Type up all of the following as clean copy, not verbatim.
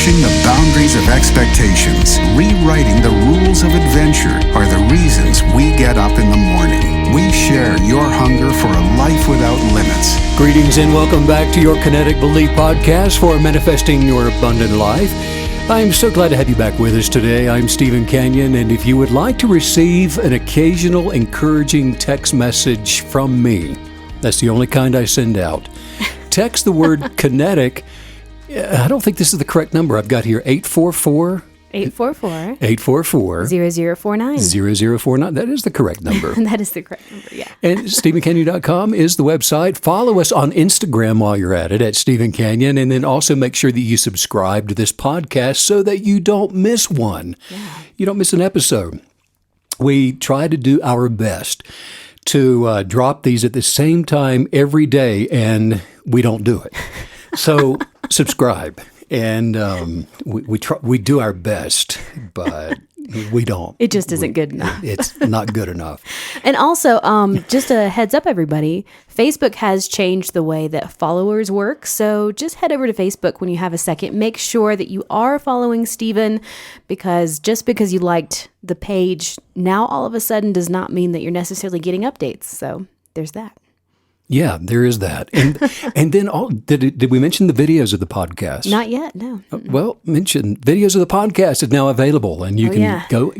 Pushing the boundaries of expectations, rewriting the rules of adventure are the reasons we get up in the morning. We share your hunger for a life without limits. Greetings and welcome back to your Kinetic Believer podcast for manifesting your abundant life. I'm so glad to have you back with us today. I'm Stephen Canyon, and if you would like to receive an occasional encouraging text message from me, that's the only kind I send out. Text the word kinetic. I don't think this is the correct number. I've got here 844 0049. 0049. That is the correct number. That is the correct number, yeah. And StephenCanyon.com is the website. Follow us on Instagram while you're at it, at Stephen Canyon. And then also make sure that you subscribe to this podcast so that you don't miss one. Yeah. You don't miss an episode. We try to do our best to drop these at the same time every day, and we don't do it. So subscribe. And we do our best, but we don't. It just isn't good enough. It's not good enough. And also, just a heads up, everybody, Facebook has changed the way that followers work. So just head over to Facebook when you have a second. Make sure that you are following Stephen, because just because you liked the page, now all of a sudden does not mean that you're necessarily getting updates. So there's that. Yeah, there is that. And then did we mention the videos of the podcast? Not yet, no. Well, mention videos of the podcast is now available, and you can go to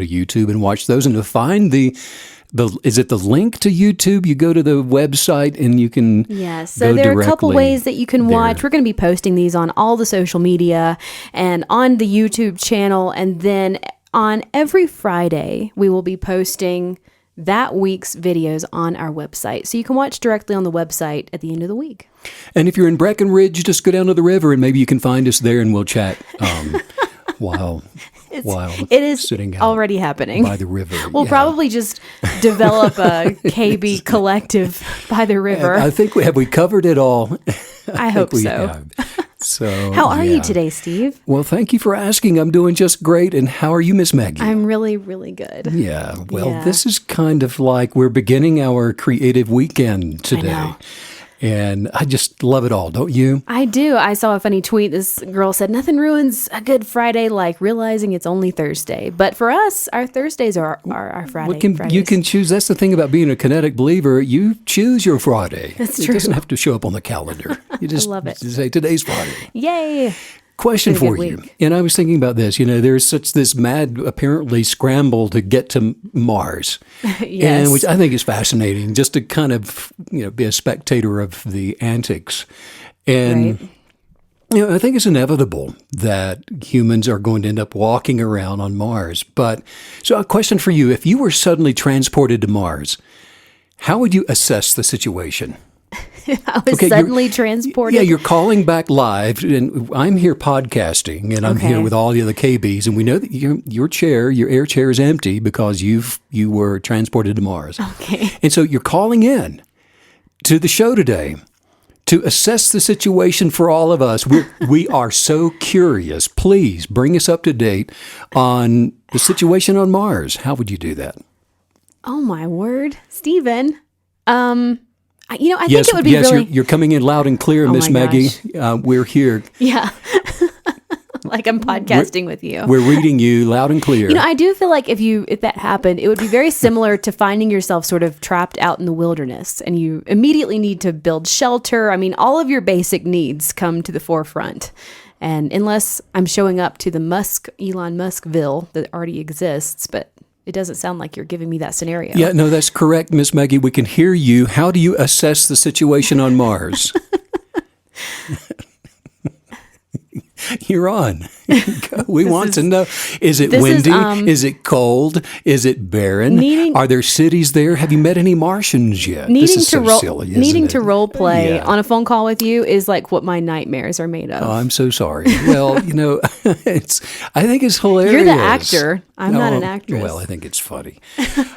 YouTube and watch those, and to find is it the link to YouTube? You go to the website and you can so there are a couple ways that you can watch. We're going to be posting these on all the social media and on the YouTube channel, and then on every Friday we will be posting that week's videos on our website. So you can watch directly on the website at the end of the week. And if you're in Breckenridge, just go down to the river and maybe you can find us there and we'll chat while it is sitting out already happening by the river. We'll probably just develop a KB collective by the river. And I think we covered it all. I hope so. Have. So, how are you today, Steve? Well, thank you for asking. I'm doing just great. And how are you, Miss Maggie? I'm really, really good. Yeah. Well, this is kind of like we're beginning our creative weekend today. I know. And I just love it all, don't you? I do. I saw a funny tweet. This girl said, nothing ruins a good Friday like realizing it's only Thursday. But for us, our Thursdays are our Fridays. You can choose. That's the thing about being a Kinetic Believer. You choose your Friday. That's true. It doesn't have to show up on the calendar. You just I love it. Say, today's Friday. Yay. Question for you. And I was thinking about this. There's such this mad, apparently, scramble to get to Mars. Yes. And which I think is fascinating, just to kind of, be a spectator of the antics. And, I think it's inevitable that humans are going to end up walking around on Mars. But, so a question for you. If you were suddenly transported to Mars, how would you assess the situation? I was suddenly transported. Yeah, you're calling back live, and I'm here podcasting, and I'm here with all the other KBs, and we know that your air chair is empty because you were transported to Mars. Okay. And so you're calling in to the show today to assess the situation for all of us. We are so curious. Please bring us up to date on the situation on Mars. How would you do that? Oh, my word. Stephen, I think it would be really... You're coming in loud and clear, Miss Maggie. We're here. Yeah. Like I'm podcasting with you. We're reading you loud and clear. I do feel like if that happened, it would be very similar to finding yourself sort of trapped out in the wilderness, and you immediately need to build shelter. I mean, all of your basic needs come to the forefront. And unless I'm showing up to the Elon Muskville that already exists, but it doesn't sound like you're giving me that scenario. Yeah, no, that's correct, Miss Maggie. We can hear you. How do you assess the situation on Mars? You're on. We want to know. Is it windy? Is it cold? Is it barren? Are there cities there? Have you met any Martians yet? Needing to role play on a phone call with you is like what my nightmares are made of. Oh, I'm so sorry. Well, I think it's hilarious. You're the actor. I'm not an actress. Well, I think it's funny.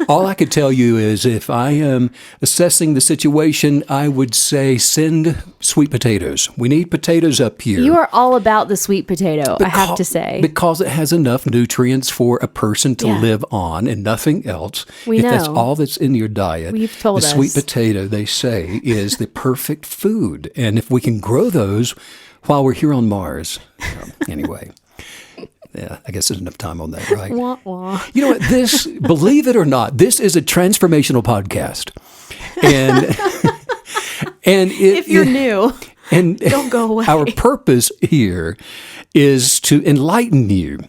All I could tell you is if I am assessing the situation, I would say send sweet potatoes. We need potatoes up here. You are all about the sweet potato, I have to say. Because it has enough nutrients for a person to live on and nothing else. If that's all that's in your diet, You've told the us. sweet potato, they say, is the perfect food. And if we can grow those, while we're here on Mars. Anyway. Yeah, I guess there's enough time on that, right? Wah, wah. You know what? This, believe it or not, this is a transformational podcast. And If you're new, and don't go away. Our purpose here is to enlighten you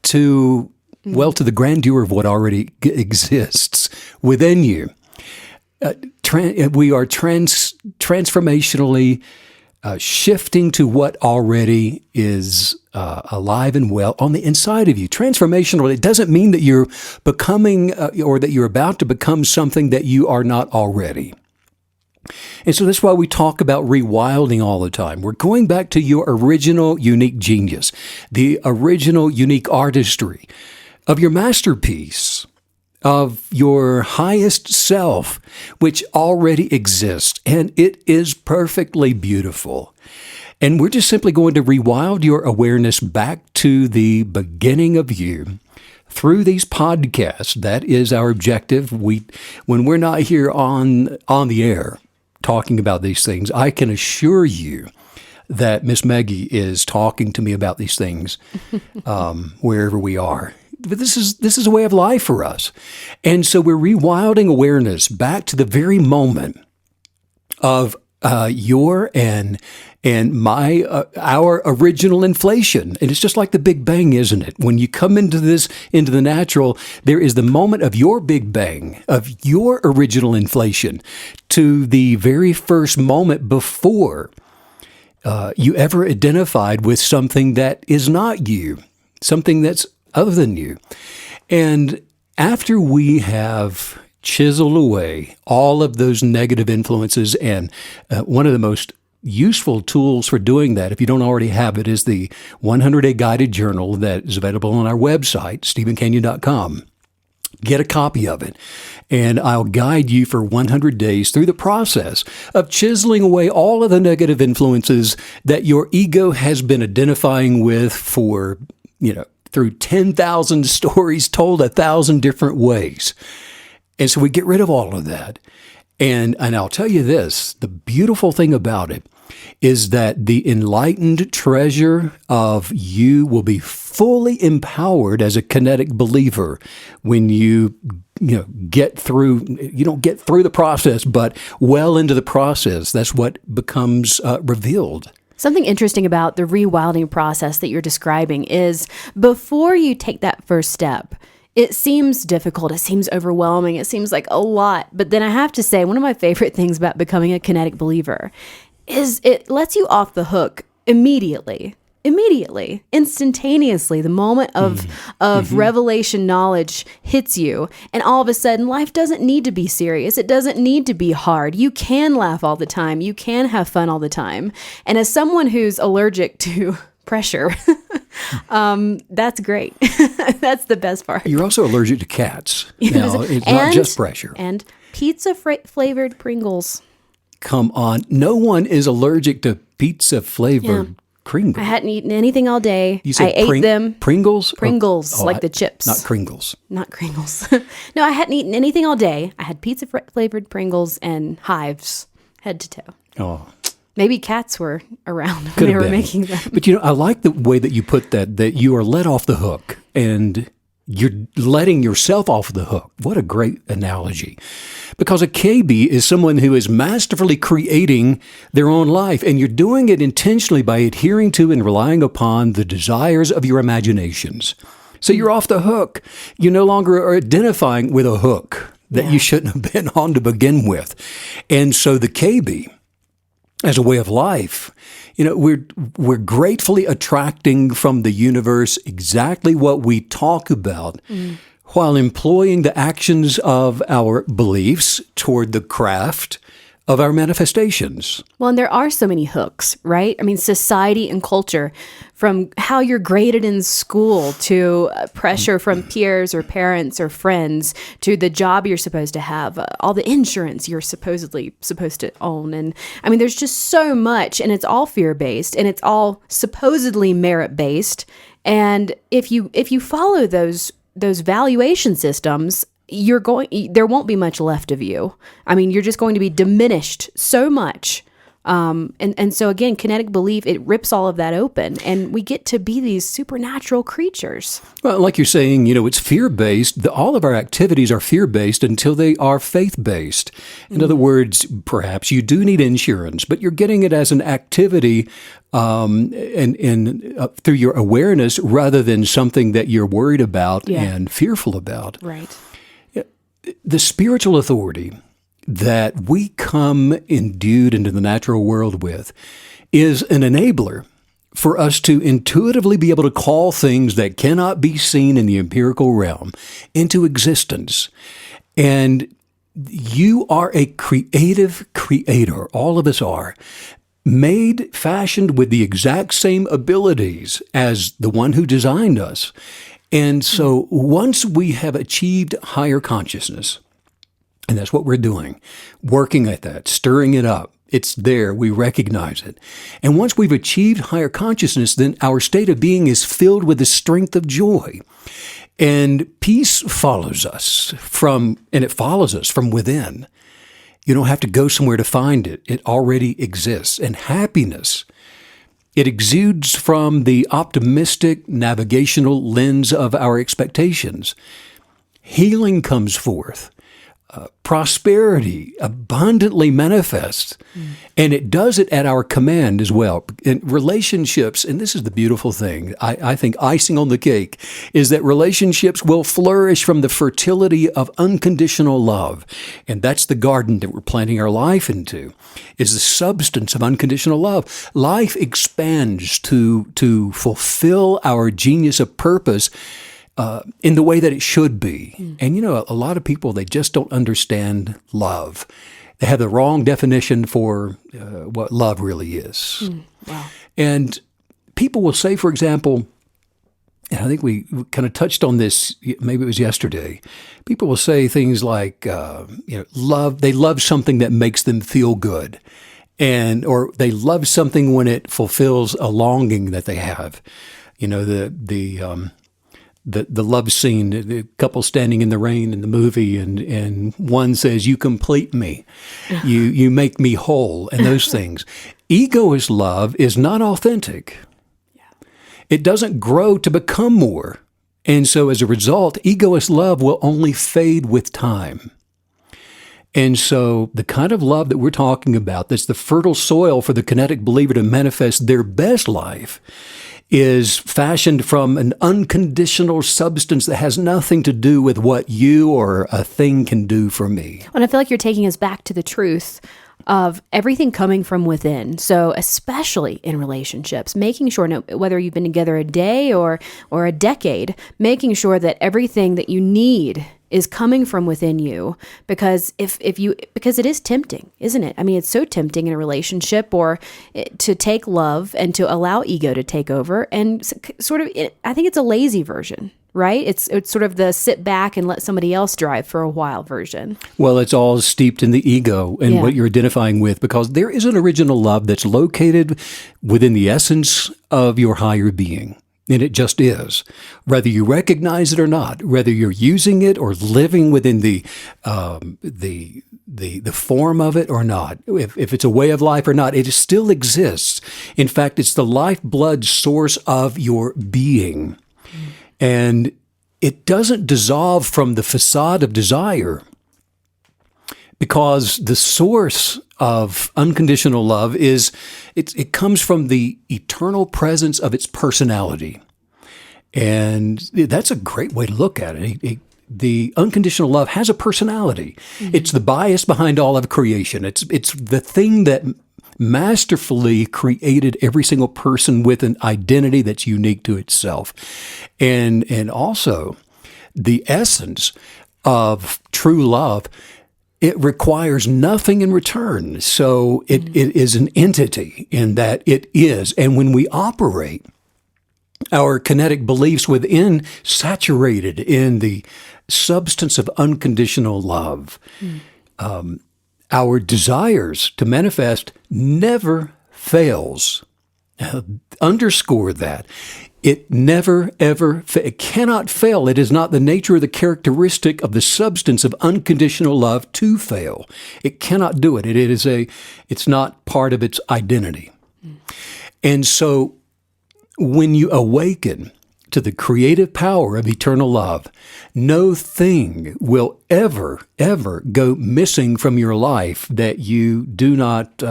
to the grandeur of what already exists within you. We are transformationally shifting to what already is alive and well on the inside of you. Transformational, it doesn't mean that you're becoming or that you're about to become something that you are not already. And so that's why we talk about rewilding all the time. We're going back to your original unique genius, the original unique artistry of your masterpiece, of your highest self, which already exists, and it is perfectly beautiful. And we're just simply going to rewild your awareness back to the beginning of you through these podcasts. That is our objective. When we're not here on the air talking about these things, I can assure you that Miss Maggie is talking to me about these things wherever we are. But this is a way of life for us. And so we're rewilding awareness back to the very moment of your and our original inflation. And it's just like the Big Bang, isn't it? When you come into the natural, there is the moment of your Big Bang, of your original inflation, to the very first moment before you ever identified with something that is not you, something that's other than you. And after we have chiseled away all of those negative influences, and one of the most useful tools for doing that, if you don't already have it, is the 100-day guided journal that is available on our website, stephencanyon.com. Get a copy of it, and I'll guide you for 100 days through the process of chiseling away all of the negative influences that your ego has been identifying with for, through 10,000 stories told 1,000 different ways. And so we get rid of all of that. And I'll tell you this, the beautiful thing about it is that the enlightened treasure of you will be fully empowered as a kinetic believer when you get through, you don't get through the process, but well into the process. That's what becomes revealed. Something interesting about the rewilding process that you're describing is before you take that first step, it seems difficult. It seems overwhelming. It seems like a lot. But then I have to say, one of my favorite things about becoming a kinetic believer is it lets you off the hook immediately, instantaneously. The moment of revelation knowledge hits you, and all of a sudden life doesn't need to be serious. It doesn't need to be hard. You can laugh all the time. You can have fun all the time. And as someone who's allergic to pressure, that's great. That's the best part. You're also allergic to cats. Now, it's not just pressure. And pizza flavored Pringles. Come on. No one is allergic to pizza flavored Pringles. I hadn't eaten anything all day. You said I ate them. Pringles? Pringles, like the chips. Not Kringles. Not Kringles. No, I hadn't eaten anything all day. I had pizza flavored Pringles and hives, head to toe. Oh. Maybe cats were around when they were making them. But I like the way that you put that you are let off the hook and you're letting yourself off the hook. What a great analogy. Because a KB is someone who is masterfully creating their own life, and you're doing it intentionally by adhering to and relying upon the desires of your imaginations. So you're off the hook. You no longer are identifying with a hook that you shouldn't have been on to begin with. And so the KB, as a way of life, we're gratefully attracting from the universe exactly what we talk about while employing the actions of our beliefs toward the craft of our manifestations. Well, and there are so many hooks, right? I mean, society and culture, from how you're graded in school to pressure from peers or parents or friends to the job you're supposed to have, all the insurance you're supposedly supposed to own. And I mean, there's just so much, and it's all fear-based, and it's all supposedly merit-based. And if you follow those valuation systems, there won't be much left of you. I mean, you're just going to be diminished so much And so again, kinetic belief, it rips all of that open, and we get to be these supernatural creatures. Well, like you're saying, it's fear-based. All of our activities are fear-based until they are faith-based. In other words, perhaps you do need insurance, but you're getting it as an activity and through your awareness rather than something that you're worried about and fearful about. Right. The spiritual authority that we come endued into the natural world with is an enabler for us to intuitively be able to call things that cannot be seen in the empirical realm into existence. And you are a creative creator. All of us are. Fashioned with the exact same abilities as the one who designed us. And so once we have achieved higher consciousness, and that's what we're doing, working at that, stirring it up. It's there. We recognize it. And once we've achieved higher consciousness, then our state of being is filled with the strength of joy. And peace follows us from within. You don't have to go somewhere to find it. It already exists. And happiness, it exudes from the optimistic navigational lens of our expectations. Healing comes forth. Prosperity abundantly manifests, and it does it at our command as well. In relationships, and this is the beautiful thing, I think icing on the cake, is that relationships will flourish from the fertility of unconditional love. And that's the garden that we're planting our life into, is the substance of unconditional love. Life expands to fulfill our genius of purpose in the way that it should be. And a lot of people, they just don't understand love. They have the wrong definition for what love really is. Wow. And people will say, for example, and I think we kind of touched on this, maybe it was yesterday, people will say things like, love, they love something that makes them feel good. Or they love something when it fulfills a longing that they have. The love scene, the couple standing in the rain in the movie, and one says, "You complete me, you make me whole," and those things. Egoist love is not authentic. It doesn't grow to become more, and so as a result, egoist love will only fade with time. And so the kind of love that we're talking about, that's the fertile soil for the kinetic believer to manifest their best life, is fashioned from an unconditional substance that has nothing to do with what you or a thing can do for me. And I feel like you're taking us back to the truth of everything coming from within. So especially in relationships, making sure, whether you've been together a day or a decade, making sure that everything that you need is coming from within you, because because it is tempting, isn't it? I mean, it's so tempting in a relationship to take love and to allow ego to take over, and sort of, I think it's a lazy version, right? It's sort of the sit back and let somebody else drive for a while version. Well, it's all steeped in the ego and what you're identifying with, because there is an original love that's located within the essence of your higher being. And it just is, whether you recognize it or not, whether you're using it or living within the form of it or not, if it's a way of life or not, it still exists. In fact, it's the lifeblood source of your being. And it doesn't dissolve from the facade of desire, because the source of unconditional love it comes from the eternal presence of its personality. And that's a great way to look at it. The unconditional love has a personality. Mm-hmm. It's the bias behind all of creation. It's the thing that masterfully created every single person with an identity that's unique to itself. And also the essence of true love, it requires nothing in return. So it is an entity in that it is. And when we operate our kinetic beliefs within, saturated in the substance of unconditional love, our desires to manifest never fails. underscore that. It never, ever, it cannot fail. It is not the nature or the characteristic of the substance of unconditional love to fail. It cannot do it. It's not part of its identity. And so when you awaken to the creative power of eternal love, no thing will ever, ever go missing from your life that you do not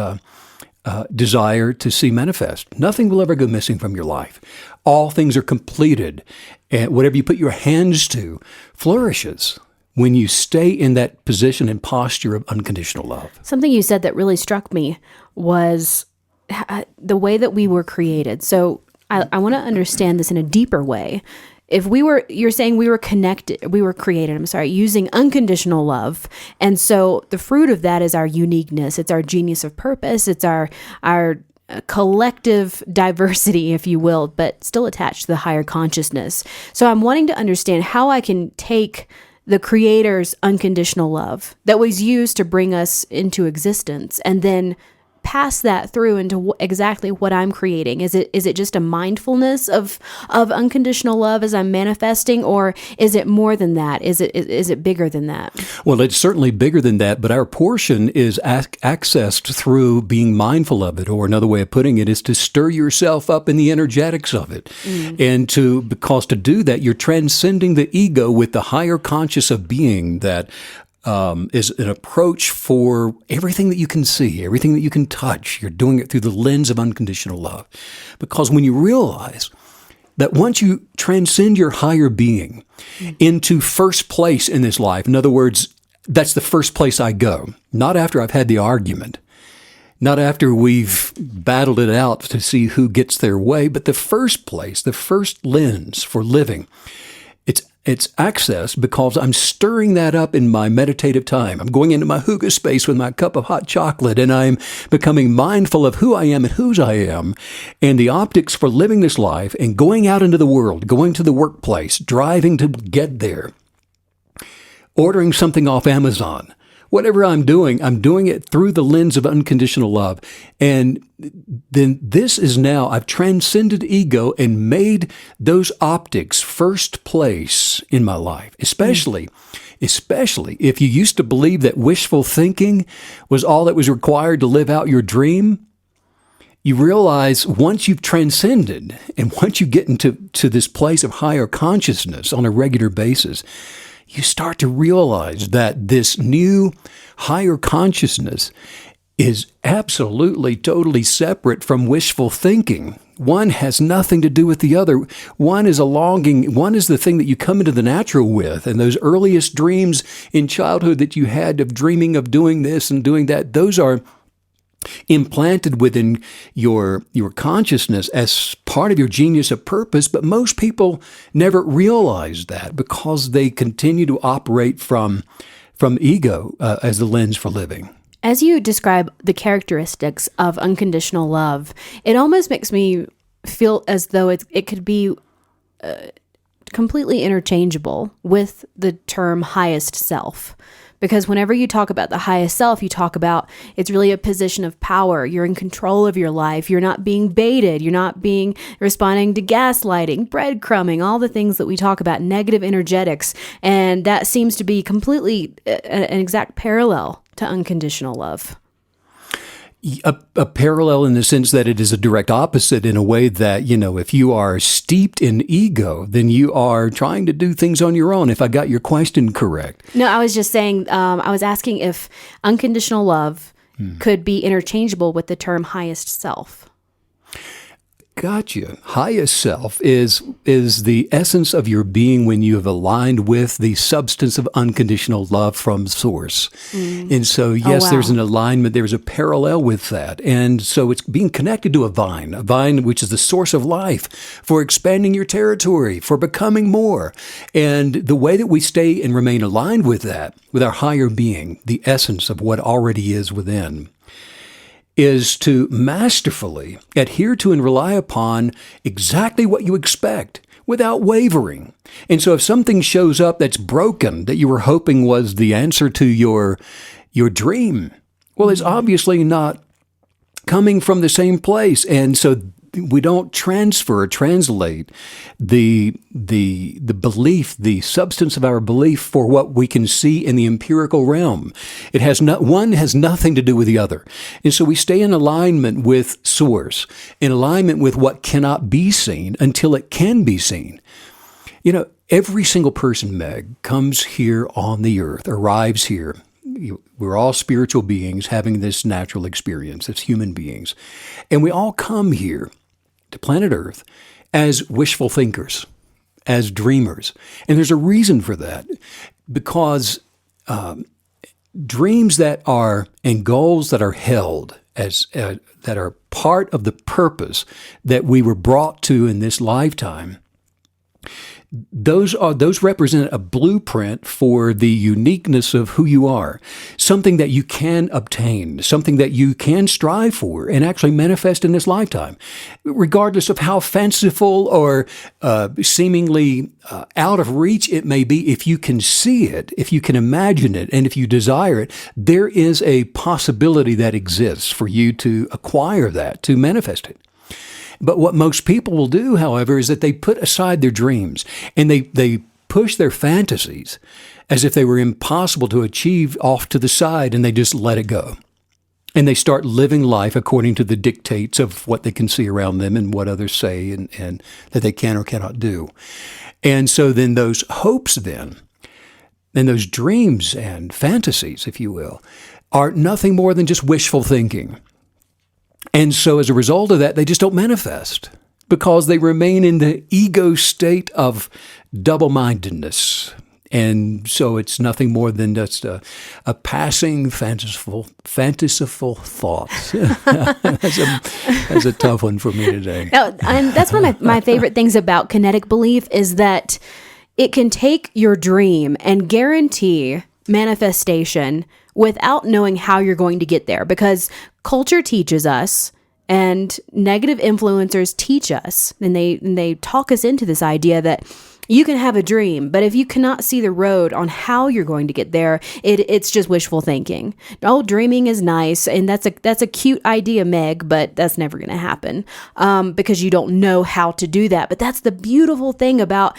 desire to see manifest. Nothing will ever go missing from your life. All things are completed, and whatever you put your hands to flourishes when you stay in that position and posture of unconditional love. Something you said that really struck me was the way that we were created. So I want to understand this in a deeper way. You're saying we were created, using unconditional love. And so the fruit of that is our uniqueness. It's our genius of purpose. It's our collective diversity, if you will, but still attached to the higher consciousness. So I'm wanting to understand how I can take the Creator's unconditional love that was used to bring us into existence and then pass that through into exactly what I'm creating. Is it just a mindfulness of unconditional love as I'm manifesting, or is it more than that? Is it bigger than that? Well, it's certainly bigger than that, but our portion is accessed through being mindful of it, or another way of putting it is to stir yourself up in the energetics of it. And because to do that, you're transcending the ego with the higher conscious of being that is an approach for everything that you can see, everything that you can touch. You're doing it through the lens of unconditional love. Because when you realize that once you transcend your higher being into first place in this life, in other words, that's the first place I go, not after I've had the argument, not after we've battled it out to see who gets their way, but the first place, the first lens for living. It's accessed because I'm stirring that up in my meditative time. I'm going into my hookah space with my cup of hot chocolate, and I'm becoming mindful of who I am and whose I am, and the optics for living this life and going out into the world, going to the workplace, driving to get there, ordering something off Amazon. Whatever I'm doing it through the lens of unconditional love. And then this is now, I've transcended ego and made those optics first place in my life, especially if you used to believe that wishful thinking was all that was required to live out your dream. You realize once you've transcended and once you get into this place of higher consciousness on a regular basis, you start to realize that this new higher consciousness is absolutely, totally separate from wishful thinking. One has nothing to do with the other. One is a longing. One is the thing that you come into the natural with. And those earliest dreams in childhood that you had of dreaming of doing this and doing that, those are implanted within your consciousness as part of your genius of purpose, but most people never realize that because they continue to operate from ego as the lens for living. As you describe the characteristics of unconditional love, it almost makes me feel as though it could be completely interchangeable with the term highest self. Because whenever you talk about the highest self, you talk about it's really a position of power. You're in control of your life. You're not being baited. You're not responding to gaslighting, breadcrumbing, all the things that we talk about, negative energetics. And that seems to be completely an exact parallel to unconditional love. A parallel in the sense that it is a direct opposite in a way that, if you are steeped in ego, then you are trying to do things on your own, if I got your question correct. No, I was just saying, I was asking if unconditional love could be interchangeable with the term highest self. Gotcha. Highest self is the essence of your being when you have aligned with the substance of unconditional love from source. And so, yes, there's an alignment. There's a parallel with that. And so it's being connected to a vine which is the source of life for expanding your territory, for becoming more. And the way that we stay and remain aligned with that, with our higher being, the essence of what already is within, is to masterfully adhere to and rely upon exactly what you expect without wavering. And so if something shows up that's broken, that you were hoping was the answer to your dream, well, it's obviously not coming from the same place. And so translate the belief, the substance of our belief for what we can see in the empirical realm. One has nothing to do with the other. And so we stay in alignment with source, in alignment with what cannot be seen until it can be seen. Every single person, Meg, comes here on the earth, arrives here. We're all spiritual beings having this natural experience as human beings. And we all come here to planet Earth as wishful thinkers, as dreamers. And there's a reason for that, because dreams that are and goals that are held as that are part of the purpose that we were brought to in this lifetime, those represent a blueprint for the uniqueness of who you are, something that you can obtain, something that you can strive for and actually manifest in this lifetime, regardless of how fanciful or seemingly out of reach it may be. If you can see it, if you can imagine it, and if you desire it, there is a possibility that exists for you to acquire that, to manifest it. But what most people will do, however, is that they put aside their dreams and they push their fantasies as if they were impossible to achieve off to the side, and they just let it go. And they start living life according to the dictates of what they can see around them and what others say and that they can or cannot do. And so then those hopes and those dreams and fantasies, if you will, are nothing more than just wishful thinking. And so as a result of that, they just don't manifest because they remain in the ego state of double-mindedness. And so it's nothing more than just a passing fanciful thought. That's a tough one for me today. And that's one of my favorite things about kinetic belief is that it can take your dream and guarantee manifestation without knowing how you're going to get there, because culture teaches us and negative influencers teach us, and they talk us into this idea that you can have a dream, but if you cannot see the road on how you're going to get there, it's just wishful thinking. Oh, dreaming is nice, and that's a cute idea, Meg, but that's never going to happen because you don't know how to do that. But that's the beautiful thing about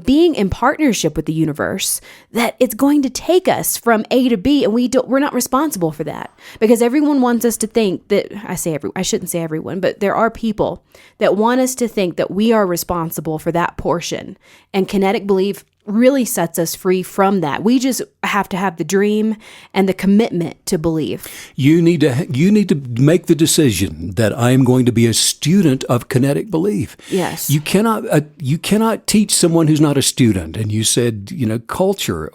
being in partnership with the universe, that it's going to take us from A to B, and we're not responsible for that, because everyone wants us to think that I shouldn't say everyone, but there are people that want us to think that we are responsible for that portion. And kinetic belief really sets us free from that. We just have to have the dream and the commitment to believe. You need to make the decision that I am going to be a student of kinetic belief. Yes. You cannot teach someone who's not a student. And you said, culture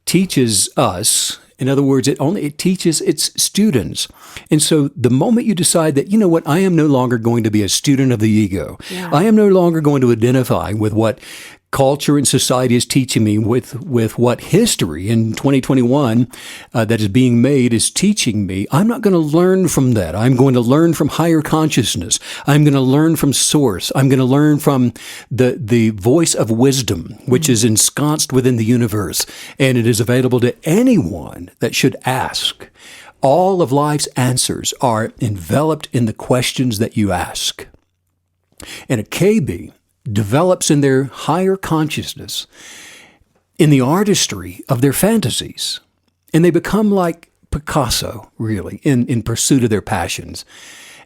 teaches us. In other words, it teaches its students. And so the moment you decide that, I am no longer going to be a student of the ego. Yeah. I am no longer going to identify with what culture and society is teaching me, with what history in 2021 that is being made is teaching me. I'm not going to learn from that. I'm going to learn from higher consciousness. I'm going to learn from source. I'm going to learn from the voice of wisdom, which is ensconced within the universe, and it is available to anyone that should ask. All of life's answers are enveloped in the questions that you ask. And a KB develops in their higher consciousness, in the artistry of their fantasies. And they become like Picasso, really, in pursuit of their passions.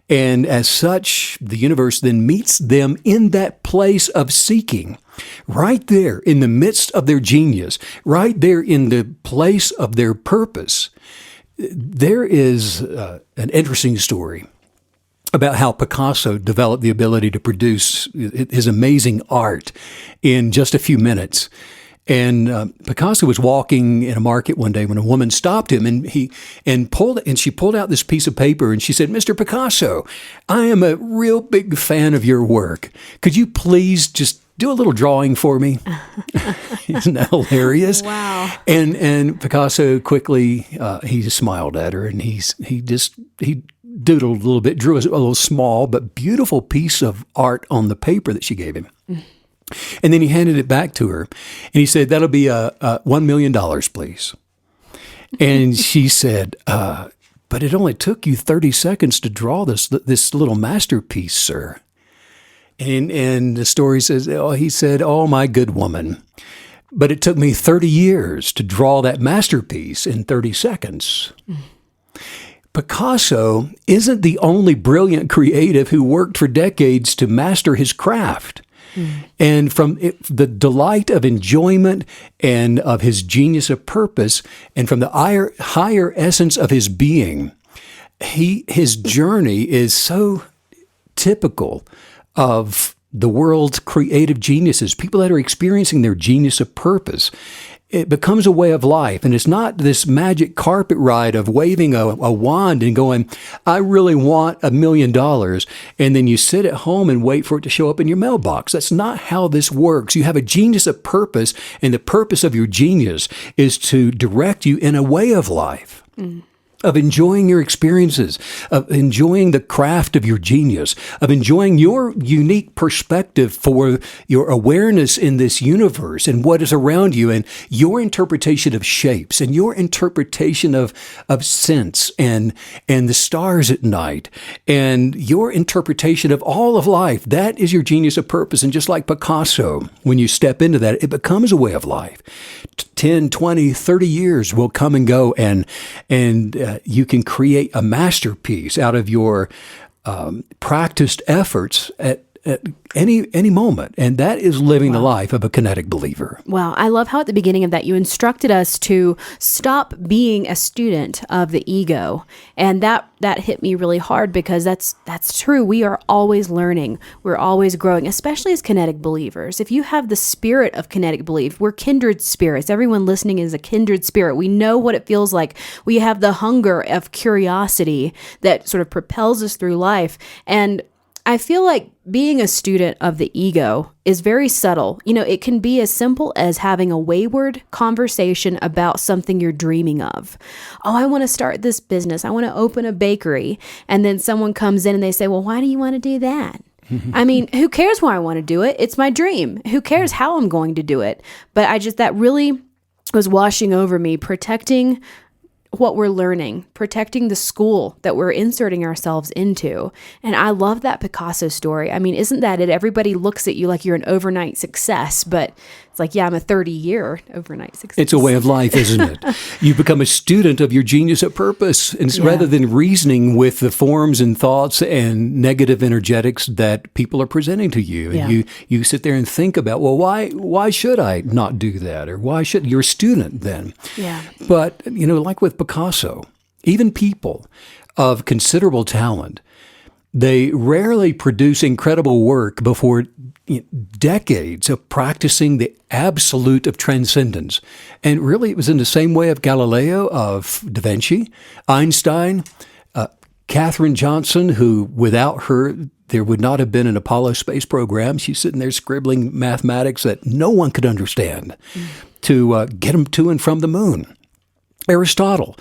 And as such, the universe then meets them in that place of seeking, right there in the midst of their genius, right there in the place of their purpose. There is an interesting story about how Picasso developed the ability to produce his amazing art in just a few minutes. And Picasso was walking in a market one day when a woman stopped him, and she pulled out this piece of paper, and she said, "Mr. Picasso, I am a real big fan of your work. Could you please just do a little drawing for me?" Isn't that hilarious? Wow. And Picasso quickly he just smiled at her, and he doodled a little bit, drew a little small but beautiful piece of art on the paper that she gave him. And then he handed it back to her, and he said, "That'll be $1 million, please." And she said, "But it only took you 30 seconds to draw this little masterpiece, sir." And the story says, he said, "Oh, my good woman. But it took me 30 years to draw that masterpiece in 30 seconds." Picasso isn't the only brilliant creative who worked for decades to master his craft. And from the delight of enjoyment and of his genius of purpose, and from the higher essence of his being, his journey is so typical of the world's creative geniuses, people that are experiencing their genius of purpose. It becomes a way of life, and it's not this magic carpet ride of waving a wand and going, "I really want $1 million," and then you sit at home and wait for it to show up in your mailbox. That's not how this works. You have a genius of purpose, and the purpose of your genius is to direct you in a way of life. Of enjoying your experiences, of enjoying the craft of your genius, of enjoying your unique perspective for your awareness in this universe and what is around you, and your interpretation of shapes, and your interpretation of scents and the stars at night, and your interpretation of all of life. That is your genius of purpose. And just like Picasso, when you step into that, it becomes a way of life. 10, 20, 30 years will come and go, and you can create a masterpiece out of your practiced efforts at any moment. And that is living the life of a kinetic believer. Wow. I love how at the beginning of that, you instructed us to stop being a student of the ego. And that hit me really hard, because that's true. We are always learning. We're always growing, especially as kinetic believers. If you have the spirit of kinetic belief, we're kindred spirits. Everyone listening is a kindred spirit. We know what it feels like. We have the hunger of curiosity that sort of propels us through life. And I feel like being a student of the ego is very subtle. It can be as simple as having a wayward conversation about something you're dreaming of. "Oh, I want to start this business. I want to open a bakery." And then someone comes in and they say, "Well, why do you want to do that?" I mean, who cares why I want to do it? It's my dream. Who cares how I'm going to do it? But that really was washing over me, protecting what we're learning, protecting the school that we're inserting ourselves into. And I love that Picasso story. I mean, isn't that it? Everybody looks at you like you're an overnight success, but it's like, yeah, I'm a 30-year overnight success. It's a way of life, isn't it? You become a student of your genius of purpose. And rather than reasoning with the forms and thoughts and negative energetics that people are presenting to you, and you sit there and think about, well, why should I not do that? Or why should you're a student then? Yeah. But, like with Picasso, even people of considerable talent, they rarely produce incredible work before decades of practicing the absolute of transcendence. And really, it was in the same way of Galileo, of Da Vinci, Einstein, Katherine Johnson, who without her, there would not have been an Apollo space program. She's sitting there scribbling mathematics that no one could understand to get them to and from the moon. Aristotle,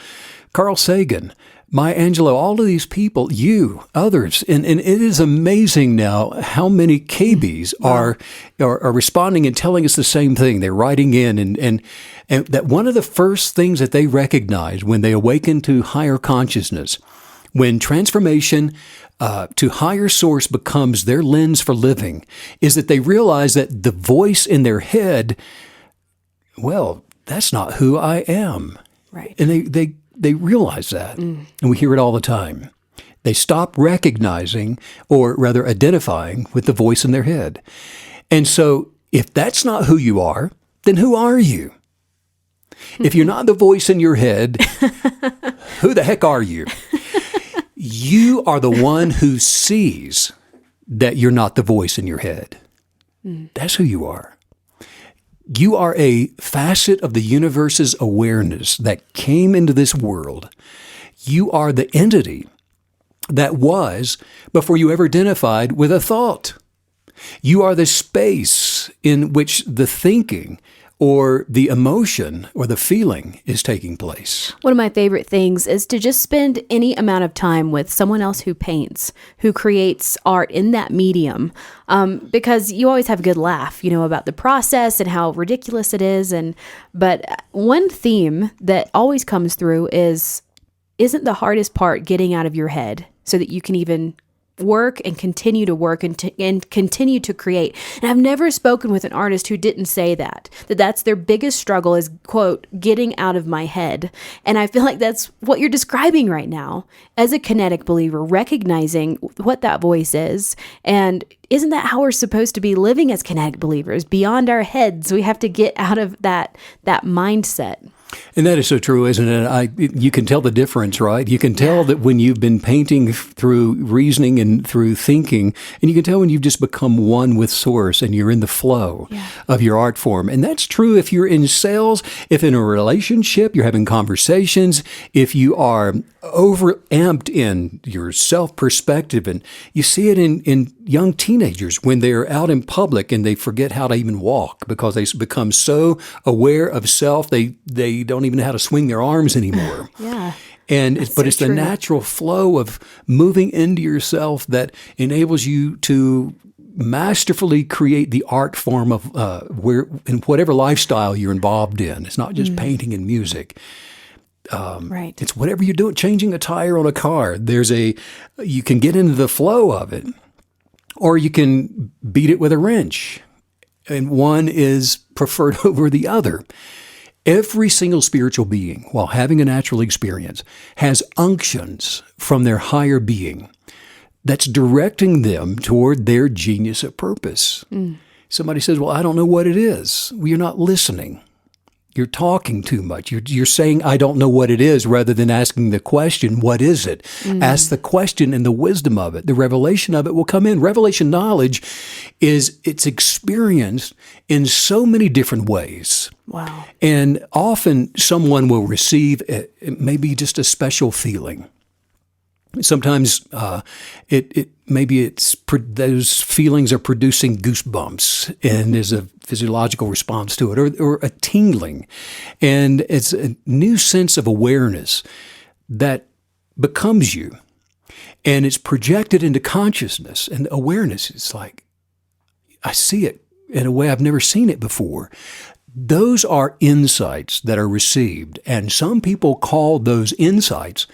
Carl Sagan, Maya Angelou, all of these people, others, and it is amazing now how many KBs are responding and telling us the same thing. They're writing in, and that one of the first things that they recognize when they awaken to higher consciousness, when transformation to higher source becomes their lens for living, is that they realize that the voice in their head, well, that's not who I am. Right. And they realize that, and we hear it all the time. They stop recognizing, or rather identifying, with the voice in their head. And so if that's not who you are, then who are you? If you're not the voice in your head, who the heck are you? You are the one who sees that you're not the voice in your head. That's who you are. You are a facet of the universe's awareness that came into this world. You are the entity that was before you ever identified with a thought. You are the space in which the thinking or the emotion or the feeling is taking place. One of my favorite things is to just spend any amount of time with someone else who paints, who creates art in that medium, because you always have a good laugh, about the process and how ridiculous it is. But one theme that always comes through isn't the hardest part getting out of your head so that you can even work and continue to work and continue to create. And I've never spoken with an artist who didn't say that's their biggest struggle is, quote, getting out of my head. And I feel like that's what you're describing right now as a kinetic believer, recognizing what that voice is. And isn't that how we're supposed to be living as kinetic believers? Beyond our heads, we have to get out of that mindset. And that is so true, isn't it? You can tell the difference, right? You can tell that when you've been painting through reasoning and through thinking, and you can tell when you've just become one with Source and you're in the flow of your art form. And that's true if you're in sales, if in a relationship, you're having conversations, if you are overamped in your self-perspective. And you see it in young teenagers when they're out in public and they forget how to even walk because they become so aware of self, they don't even know how to swing their arms anymore. And it's the natural flow of moving into yourself that enables you to masterfully create the art form of in whatever lifestyle you're involved in. It's not just painting and music. Right. It's whatever you're doing, changing a tire on a car. You can get into the flow of it, or you can beat it with a wrench, and one is preferred over the other. Every single spiritual being, while having a natural experience, has unctions from their higher being that's directing them toward their genius of purpose. Somebody says, well, I don't know what it is. Well, you're not listening. You're talking too much. You're saying, I don't know what it is, rather than asking the question, what is it? Ask the question and the wisdom of it. The revelation of it will come in. Revelation knowledge it's experienced in so many different ways. Wow. And often someone will receive maybe just a special feeling. Sometimes those feelings are producing goosebumps, and there's a physiological response to it, or a tingling, and it's a new sense of awareness that becomes you, and it's projected into consciousness. And awareness is like, I see it in a way I've never seen it before. Those are insights that are received, and some people call those insights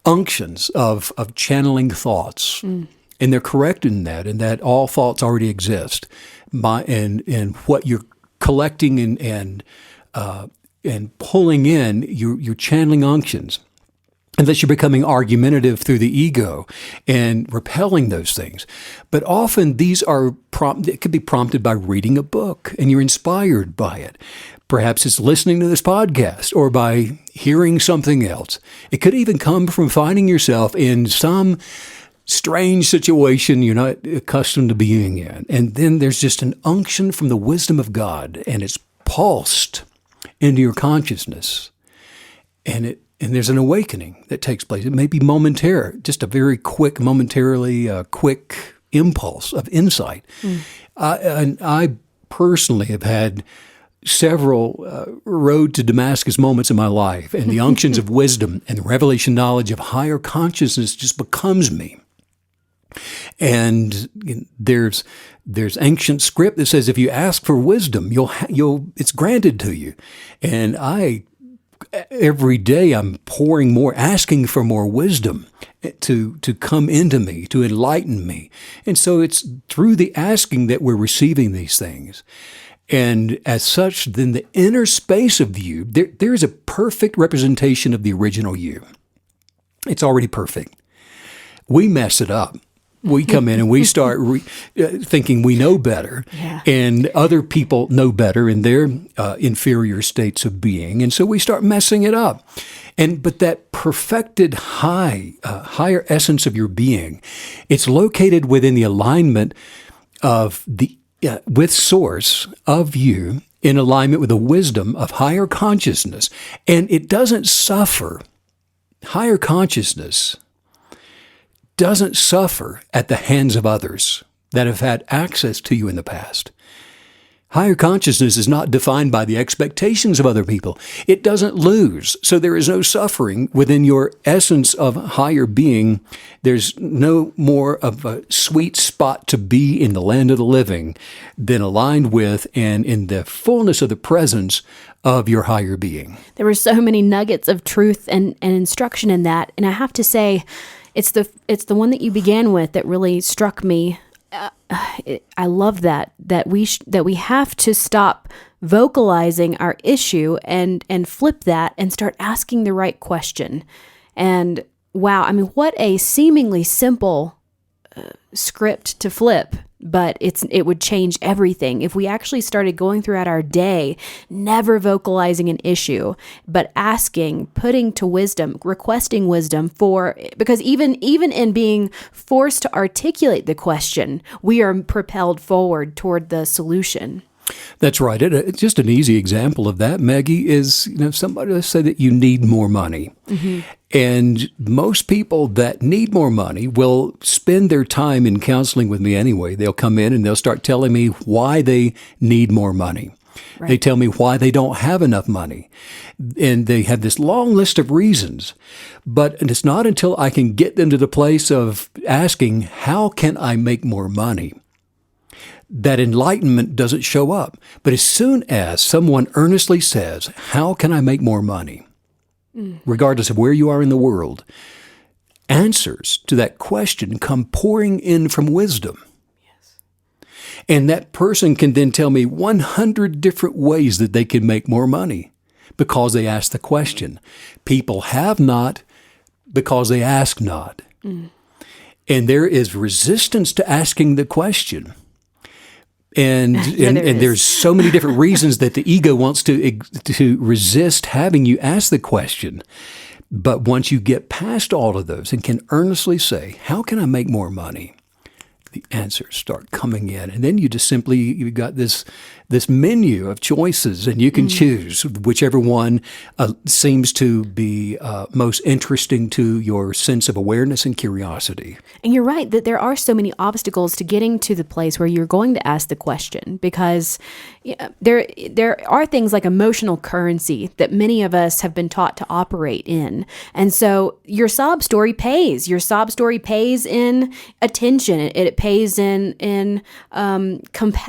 unctions of channeling thoughts. And they're correct in that all thoughts already exist. And what you're collecting and pulling in, you're channeling unctions. Unless you're becoming argumentative through the ego and repelling those things. But often these it could be prompted by reading a book and you're inspired by it. Perhaps it's listening to this podcast or by hearing something else. It could even come from finding yourself in some strange situation you're not accustomed to being in. And then there's just an unction from the wisdom of God, and it's pulsed into your consciousness. And there's an awakening that takes place. It may be momentary, just a very quick, quick impulse of insight. And I personally have had several road to Damascus moments in my life, and the unctions of wisdom and the revelation knowledge of higher consciousness just becomes me. And there's ancient script that says if you ask for wisdom, it's granted to you. And every day I'm pouring more, asking for more wisdom to come into me, to enlighten me. And so it's through the asking that we're receiving these things. And as such, then the inner space of you, there is a perfect representation of the original you. It's already perfect. We mess it up. We come in and we start thinking we know better, and other people know better in their inferior states of being, and so we start messing it up. But that perfected higher essence of your being, it's located within the alignment of with Source of you, in alignment with the wisdom of higher consciousness, and it doesn't suffer. Higher consciousness doesn't suffer at the hands of others that have had access to you in the past. Higher consciousness is not defined by the expectations of other people. It doesn't lose. So there is no suffering within your essence of higher being. There's no more of a sweet spot to be in the land of the living than aligned with and in the fullness of the presence of your higher being. There were so many nuggets of truth and instruction in that. And I have to say, it's the one that you began with that really struck me. I love that we have to stop vocalizing our issue and flip that and start asking the right question. And wow, I mean, what a seemingly simple script to flip, but it would change everything if we actually started going throughout our day, never vocalizing an issue, but asking, putting to wisdom, requesting wisdom because even in being forced to articulate the question, we are propelled forward toward the solution. That's right. Just an easy example of that, Maggie, is somebody, let's say that you need more money. Mm-hmm. And most people that need more money will spend their time in counseling with me anyway. They'll come in and they'll start telling me why they need more money. Right. They tell me why they don't have enough money. And they have this long list of reasons. But it's not until I can get them to the place of asking, how can I make more money, that enlightenment doesn't show up. But as soon as someone earnestly says, how can I make more money? Regardless of where you are in the world, answers to that question come pouring in from wisdom. Yes. And that person can then tell me 100 different ways that they can make more money because they asked the question. People have not because they ask not. And there is resistance to asking the question. And there's so many different reasons that the ego wants to resist having you ask the question. But once you get past all of those and can earnestly say, how can I make more money? The answers start coming in. And then you've got this menu of choices, and you can choose whichever one seems to be most interesting to your sense of awareness and curiosity. And you're right that there are so many obstacles to getting to the place where you're going to ask the question, because there are things like emotional currency that many of us have been taught to operate in. And so your sob story pays. Your sob story pays in attention. It pays in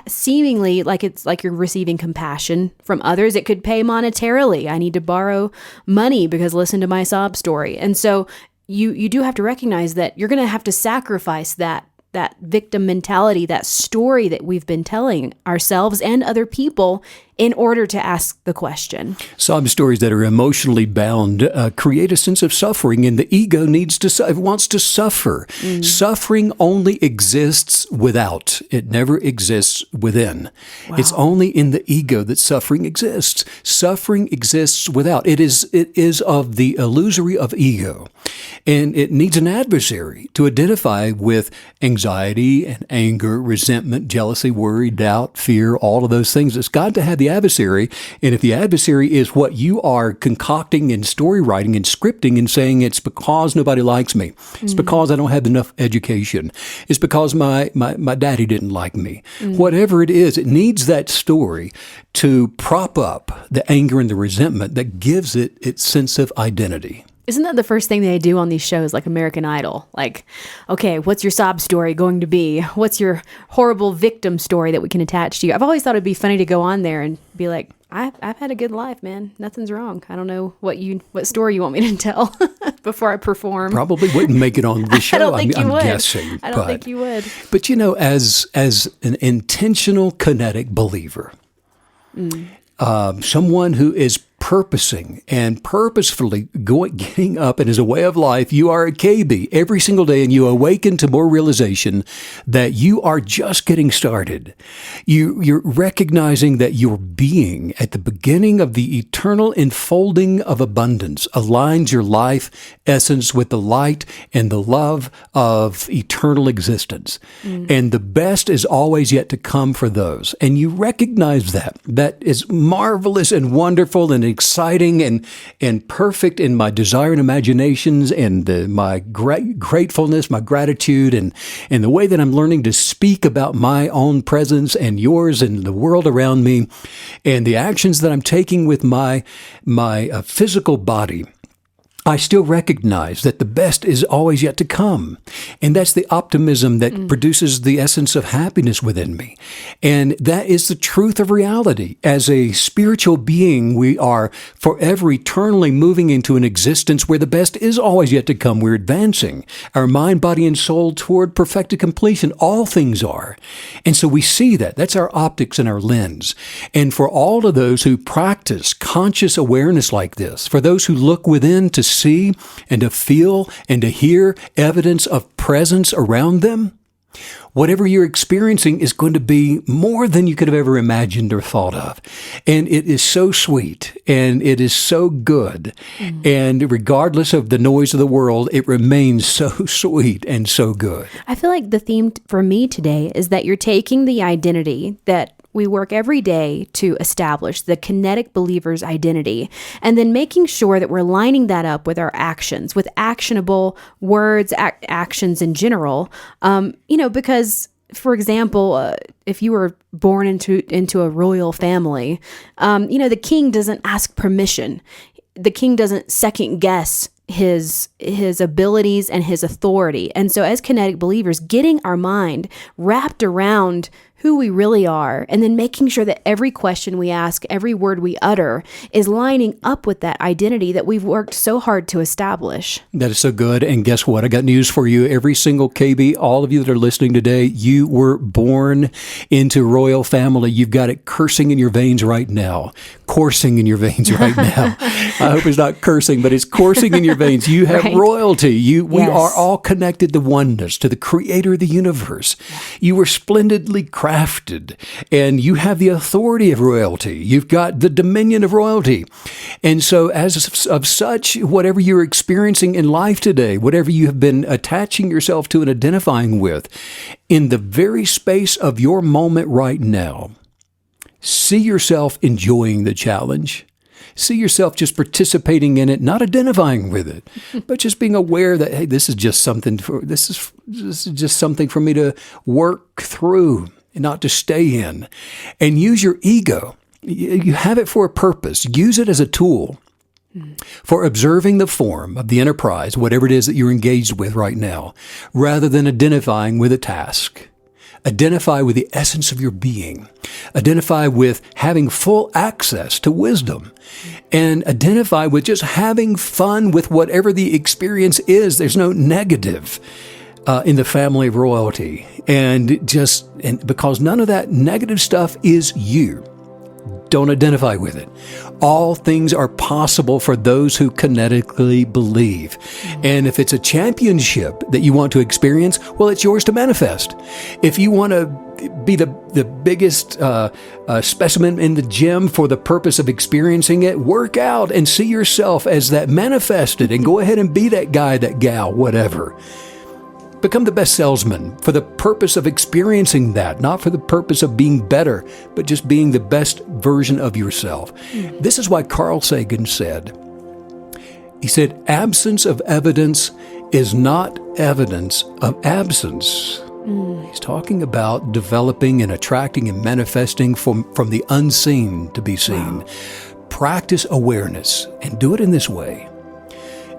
seemingly like it's like you're receiving compassion from others. It could pay monetarily. I need to borrow money because listen to my sob story. And so you do have to recognize that you're going to have to sacrifice that victim mentality, that story that we've been telling ourselves and other people in order to ask the question. Sob stories that are emotionally bound create a sense of suffering, and the ego wants to suffer. Suffering only exists without. It never exists within. Wow. It's only in the ego that suffering exists. Suffering exists without. It is of the illusory of ego, and it needs an adversary to identify with anxiety and anger, resentment, jealousy, worry, doubt, fear, all of those things. It's got to have the adversary. And if the adversary is what you are concocting and story writing and scripting and saying it's because nobody likes me, it's because I don't have enough education, it's because my daddy didn't like me, whatever it is, it needs that story to prop up the anger and the resentment that gives it its sense of identity. Isn't that the first thing they do on these shows like American Idol? Like, okay, what's your sob story going to be? What's your horrible victim story that we can attach to you? I've always thought it'd be funny to go on there and be like, I've had a good life, man. Nothing's wrong. I don't know what story you want me to tell before I perform. Probably wouldn't make it on the show. I don't think you would. Guessing. I don't think you would. But as an intentional kinetic believer, someone who is purposing and purposefully getting up, and as a way of life, you are a KB every single day, and you awaken to more realization that you are just getting started. You're recognizing that your being at the beginning of the eternal enfolding of abundance aligns your life essence with the light and the love of eternal existence. And the best is always yet to come for those. And you recognize that is marvelous and wonderful and exciting and perfect in my desire and imaginations and my gratefulness, my gratitude, and the way that I'm learning to speak about my own presence and yours and the world around me, and the actions that I'm taking with my physical body. I still recognize that the best is always yet to come. And that's the optimism that produces the essence of happiness within me. And that is the truth of reality. As a spiritual being, we are forever eternally moving into an existence where the best is always yet to come. We're advancing our mind, body, and soul toward perfected completion. All things are. And so we see that. That's our optics and our lens. And for all of those who practice conscious awareness like this, for those who look within to see and to feel and to hear evidence of presence around them, whatever you're experiencing is going to be more than you could have ever imagined or thought of. And it is so sweet and it is so good. And regardless of the noise of the world, it remains so sweet and so good. I feel like the theme for me today is that you're taking the identity that we work every day to establish, the Kinetic Believer's identity, and then making sure that we're lining that up with our actions, with actionable words, actions in general. Because, for example, if you were born into a royal family, the king doesn't ask permission. The king doesn't second guess his abilities and his authority. And so as Kinetic Believers, getting our mind wrapped around who we really are, and then making sure that every question we ask, every word we utter is lining up with that identity that we've worked so hard to establish. That is so good. And guess what? I got news for you. Every single KB, all of you that are listening today, you were born into royal family. You've got it coursing in your veins right now, coursing in your veins right now. I hope it's not cursing, but it's coursing in your veins. You have royalty. We are all connected to oneness, to the creator of the universe. You were splendidly crafted, and you have the authority of royalty. You've got the dominion of royalty. And so as of such, whatever you're experiencing in life today, whatever you have been attaching yourself to and identifying with, in the very space of your moment right now, see yourself enjoying the challenge. See yourself just participating in it, not identifying with it, but just being aware that, hey, this is just something for me to work through, not to stay in. And use your ego. You have it for a purpose. Use it as a tool for observing the form of the enterprise, whatever it is that you're engaged with right now, rather than identifying with a task. Identify with the essence of your being. Identify with having full access to wisdom. And identify with just having fun with whatever the experience is. There's no negative in the family of royalty. And because none of that negative stuff is you. Don't identify with it. All things are possible for those who kinetically believe. And if it's a championship that you want to experience, well, it's yours to manifest. If you want to be the biggest specimen in the gym for the purpose of experiencing it, work out and see yourself as that manifested and go ahead and be that guy, that gal, whatever. Become the best salesman for the purpose of experiencing that, not for the purpose of being better, but just being the best version of yourself. This is why Carl Sagan said, absence of evidence is not evidence of absence. He's talking about developing and attracting and manifesting from the unseen to be seen. Wow. Practice awareness and do it in this way.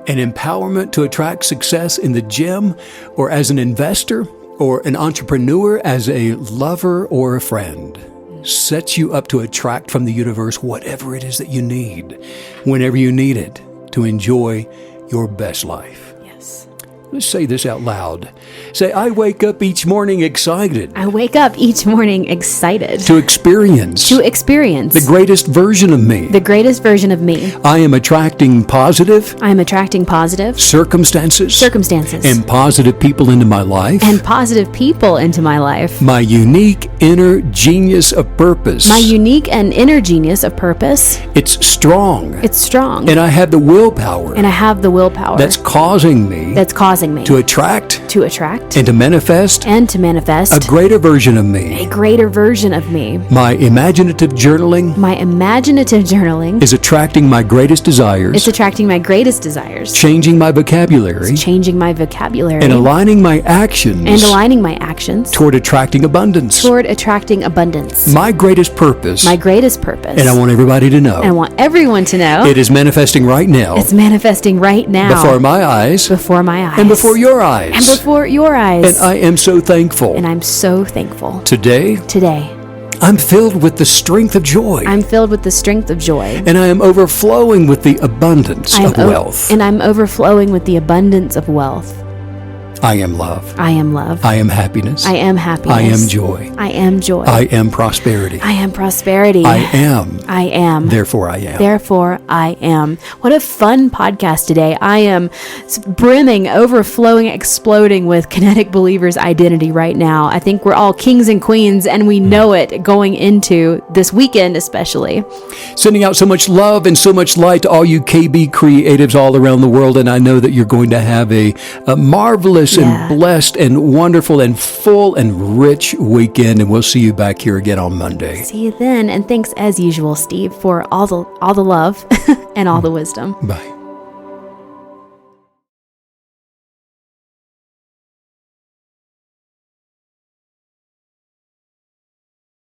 An empowerment to attract success in the gym or as an investor or an entrepreneur, as a lover or a friend, sets you up to attract from the universe whatever it is that you need, whenever you need it, to enjoy your best life. Yes. Let's say this out loud. Say, I wake up each morning excited. I wake up each morning excited. To experience. The greatest version of me. The greatest version of me. I am attracting positive. Circumstances. And positive people into my life. My unique inner genius of purpose. It's strong. And I have the willpower. That's causing me. causing me to attract and to manifest a greater version of me. a greater version of me. My imaginative journaling My imaginative journaling is attracting my greatest desires, is attracting my greatest desires, changing my vocabulary, changing my vocabulary, and aligning my actions toward attracting abundance. attracting abundance. My greatest purpose, My greatest purpose. and I want everybody to know, I want everyone to know it is manifesting right now it's manifesting right now before my eyes before my eyes and before your eyes. and before your eyes. And I am so thankful. And I'm so thankful. Today, I'm filled with the strength of joy. I'm filled with the strength of joy. And I am overflowing with the abundance of wealth. And I'm overflowing with the abundance of wealth. I am love. I am love. I am happiness. I am happiness. I am joy. I am joy. I am prosperity. I am prosperity. I am. I am. Therefore I am. Therefore I am. What a fun podcast today. I am brimming, overflowing, exploding with Kinetic Believer's identity right now. I think we're all kings and queens, and we know it going into this weekend especially. Sending out so much love and so much light to all you KB creatives all around the world, and I know that you're going to have a marvelous and blessed and wonderful and full and rich weekend, and we'll see you back here again on Monday. See you then, and thanks as usual, Steve, for all the love and all the wisdom. Bye.